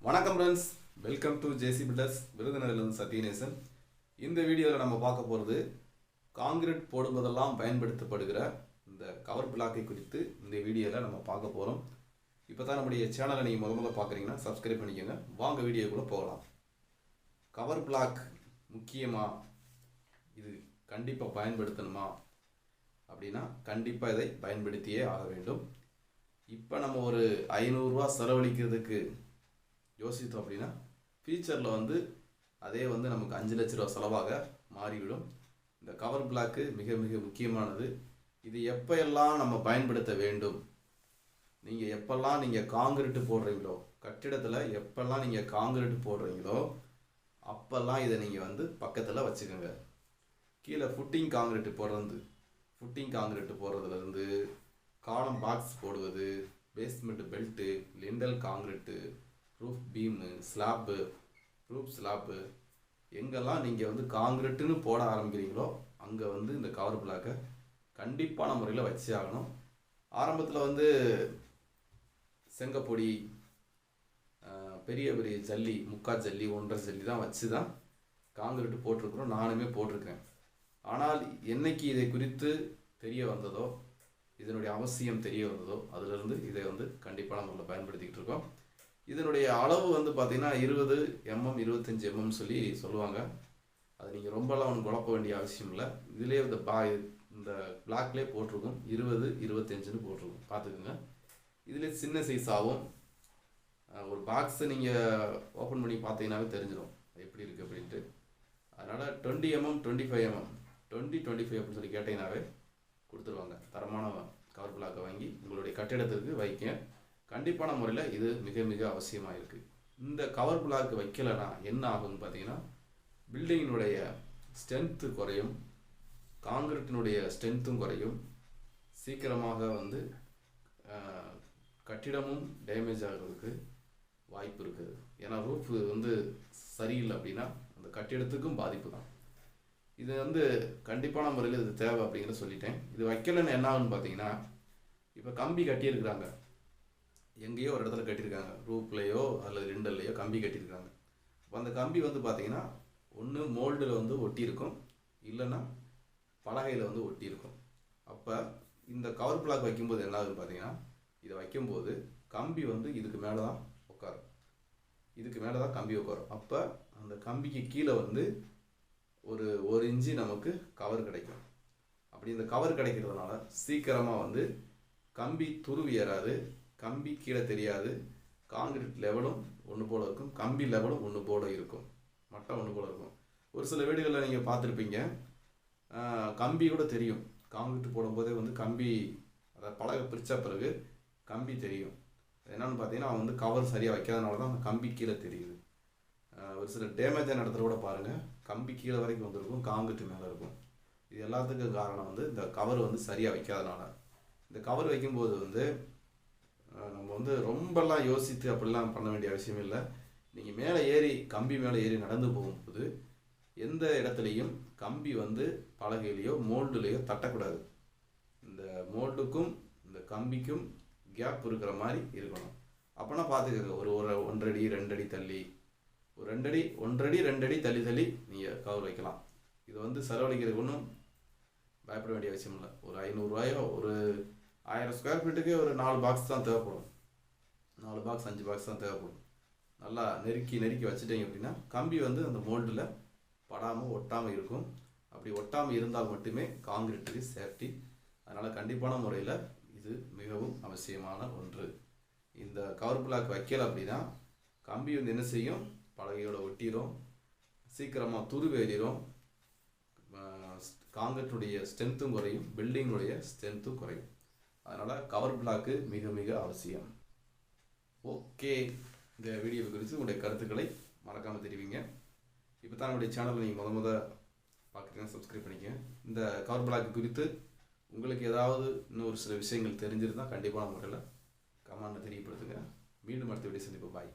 வணக்கம் friends, welcome to JC builders. விருதுநகரிலிருந்து சத்யநேசன். இந்த வீடியோவில் நம்ம பார்க்க போகிறது காங்கிரீட் போடும்போதெல்லாம் பயன்படுத்தப்படுகிற இந்த கவர் பிளாக்கை குறித்து இந்த வீடியோவில் நம்ம பார்க்க போகிறோம். இப்போ தான் நம்முடைய சேனலை நீங்கள் முதல்ல பார்க்குறீங்கன்னா சப்ஸ்கிரைப் பண்ணிக்கோங்க. வாங்க வீடியோக்குள்ளே போகலாம். கவர் பிளாக் முக்கியமாக இது கண்டிப்பாக பயன்படுத்தணுமா அப்படின்னா கண்டிப்பாக இதை பயன்படுத்தியே ஆக வேண்டும். இப்போ நம்ம ஒரு 500 ரூபா செலவழிக்கிறதுக்கு யோசித்தோம் அப்படின்னா ஃபியூச்சரில் அதே நமக்கு 5 லட்ச ரூபா செலவாக மாறிவிடும். இந்த கவர் பிளாக்கு மிக மிக முக்கியமானது. இது எப்பெல்லாம் நம்ம பயன்படுத்த வேண்டும், நீங்கள் எப்பெல்லாம் நீங்கள் காங்கிரீட்டு போடுறீங்களோ, கட்டிடத்தில் எப்பெல்லாம் நீங்கள் காங்கிரீட்டு போடுறீங்களோ அப்போல்லாம் இதை நீங்கள் பக்கத்தில் வச்சுக்கோங்க. கீழே ஃபுட்டிங் காங்கிரீட்டு போடுறதுலேருந்து காலம் பாக்ஸ் போடுவது, basement belt, lintel concrete, roof beam, slab, roof slab, எங்கெல்லாம் நீங்கள் காங்கிரீட்டுன்னு போட ஆரம்பிக்கிறீங்களோ அங்கே இந்த கவர் பிளாக்கை கண்டிப்பான முறையில் வச்சு ஆகணும். ஆரம்பத்தில் செங்கப்பொடி, பெரிய பெரிய ஜல்லி, முக்கால் ஜல்லி, 1.5 ஜல்லி தான் வச்சு தான் காங்கிரீட்டு போட்டிருக்கிறோம். நானுமே போட்டிருக்கேன். ஆனால் என்னைக்கு இதை குறித்து தெரிய வந்ததோ, இதனுடைய அவசியம் தெரிய வந்ததோ, அதிலிருந்து இதை கண்டிப்பான முறையில் பயன்படுத்திக்கிட்டு இருக்கோம். இதனுடைய அளவு பார்த்தீங்கன்னா 20 mm 25 mm சொல்லி சொல்லுவாங்க. அது நீங்கள் ரொம்பலாம் குழப்ப வேண்டிய அவசியம் இல்லை. இதிலே இந்த பிளாக்லேயே போட்டிருக்கும் 20 25ன்னு போட்டிருக்கும், பார்த்துக்குங்க. இதிலே சின்ன சைஸாகவும் ஒரு பாக்ஸை நீங்கள் ஓப்பன் பண்ணி பார்த்தீங்கன்னாவே தெரிஞ்சிடும் எப்படி இருக்குது அப்படின்ட்டு. அதனால் 20 mm 25 mm 20-25 அப்படின்னு சொல்லி கேட்டீங்கன்னாவே கொடுத்துருவாங்க. தரமான கவர் பிளாக்கை வாங்கி உங்களுடைய கட்டிடத்திற்கு வைக்க கண்டிப்பான முறையில் இது மிக மிக அவசியமாக இருக்குது. இந்த கவர் பிளாக் வைக்கலைன்னா என்ன ஆகும்னு பார்த்தீங்கன்னா பில்டிங்கினுடைய ஸ்ட்ரென்த்து குறையும், காங்கிரீட்டினுடைய ஸ்ட்ரென்த்தும் குறையும், சீக்கிரமாக கட்டிடமும் டேமேஜ் ஆகிறதுக்கு வாய்ப்பு இருக்குது. ஏன்னா ரூஃப் சரியில்லை அப்படின்னா அந்த கட்டிடத்துக்கும் பாதிப்பு தான். இது கண்டிப்பான முறையில் இது தேவை அப்படிங்கிறத சொல்லிட்டேன். இது வைக்கலைன்னு என்ன ஆகுன்னு பார்த்தீங்கன்னா, இப்போ கம்பி கட்டியிருக்கிறாங்க, எங்கேயோ ஒரு இடத்துல கட்டியிருக்காங்க, ரூப்லேயோ அல்லது லிண்டல்லையோ கம்பி கட்டியிருக்காங்க. அப்போ அந்த கம்பி பார்த்தீங்கன்னா ஒன்று மோல்டில் ஒட்டியிருக்கும், இல்லைன்னா பலகையில் ஒட்டியிருக்கும். அப்போ இந்த கவர் பிளாக் வைக்கும்போது என்ன ஆகுதுன்னு பார்த்தீங்கன்னா, இதை வைக்கும்போது கம்பி இதுக்கு மேலே தான் உட்காரும், இதுக்கு மேலே தான் கம்பி உட்காரும். அப்போ அந்த கம்பிக்கு கீழே ஒரு 1 இன்ச்சு நமக்கு கவர் கிடைக்கும். அப்படி இந்த கவர் கிடைக்கிறதுனால சீக்கிரமாக கம்பி துருவி ஏறாது, கம்பி கீழே தெரியாது, காங்கிரீட் லெவலும் ஒன்று போல் இருக்கும், கம்பி லெவலும் ஒன்று போல் இருக்கும், மட்டம் ஒன்று போல் இருக்கும். ஒரு சில வீடுகளில் நீங்கள் பார்த்துருப்பீங்க, கம்பி கூட தெரியும். காங்கிரீட் போடும்போதே கம்பி, அதை பலகை பிரித்த பிறகு கம்பி தெரியும். என்னென்னு பார்த்தீங்கன்னா அவன் கவர் சரியாக வைக்காதனால தான் அந்த கம்பி கீழே தெரியுது. ஒரு சில டேமேஜான இடத்துல கூட பாருங்கள், கம்பி கீழே வரைக்கும் வந்திருக்கும், காங்கிரீட் மேலே இருக்கும். இது எல்லாத்துக்கும் காரணம் இந்த கவர் சரியாக வைக்காதனால. இந்த கவர் வைக்கும்போது நம்ம ரொம்பலாம் யோசித்து அப்படிலாம் பண்ண வேண்டிய அவசியம் இல்லை. நீங்கள் மேலே ஏறி, கம்பி மேலே ஏறி நடந்து போகும்போது எந்த இடத்துலையும் கம்பி பலகையிலையோ மோல்டுலேயோ தட்டக்கூடாது. இந்த மோல்டுக்கும் இந்த கம்பிக்கும் கேப் இருக்கிற மாதிரி இருக்கணும். அப்போனா பார்த்துக்கோங்க, ஒரு 1.5 அடி 2 அடி தள்ளி, ஒரு 2 அடி 1 அடி 2 அடி தள்ளி தள்ளி நீங்கள் கவர் வைக்கலாம். இது செலவழிக்கிறதுக்கு ஒன்றும் பயப்பட வேண்டிய அவசியம் இல்லை. ஒரு 500 ரூபாயோ, ஒரு 1000 ஸ்கொயர் ஃபீட்டுக்கு ஒரு 4 பாக்ஸ் தான் தேவைப்படும், 4 பாக்ஸ் 5 பாக்ஸ் தான் தேவைப்படும். நல்லா நெருக்கி நெருக்கி வச்சுட்டீங்க அப்படின்னா கம்பி அந்த மோல்டில் படாமல் ஒட்டாமல் இருக்கும். அப்படி ஒட்டாமல் இருந்தால் மட்டுமே காங்கிரீட்டுக்கு சேஃப்டி. அதனால் கண்டிப்பான முறையில் இது மிகவும் அவசியமான ஒன்று. இந்த கவர் பிளாக் வைக்கல அப்படின்னா கம்பி என்ன செய்யும், பலகையோட ஒட்டிடும், சீக்கிரமாக துருவேறிடும், காங்கிரீட்டுடைய ஸ்ட்ரென்த்தும் குறையும், பில்டிங்குடைய ஸ்ட்ரென்த்தும் குறையும். அதனால் கவர் பிளாக்கு மிக மிக அவசியம். ஓகே, இந்த வீடியோ குறித்து உங்களுடைய கருத்துக்களை மறக்காமல் தெரிவிங்க. இப்போ தான் நம்முடைய சேனலை நீங்கள் முத பார்க்குறீங்கன்னா சப்ஸ்கிரைப் பண்ணிக்கங்க. இந்த கவர் பிளாக் குறித்து உங்களுக்கு ஏதாவது இன்னும் ஒரு சில விஷயங்கள் தெரிஞ்சிருந்தால் கண்டிப்பான முறையில் கமெண்ட்டில் தெரியப்படுத்துங்க. மீண்டும் அடுத்த வீடியோ சந்திப்போம். பாய்.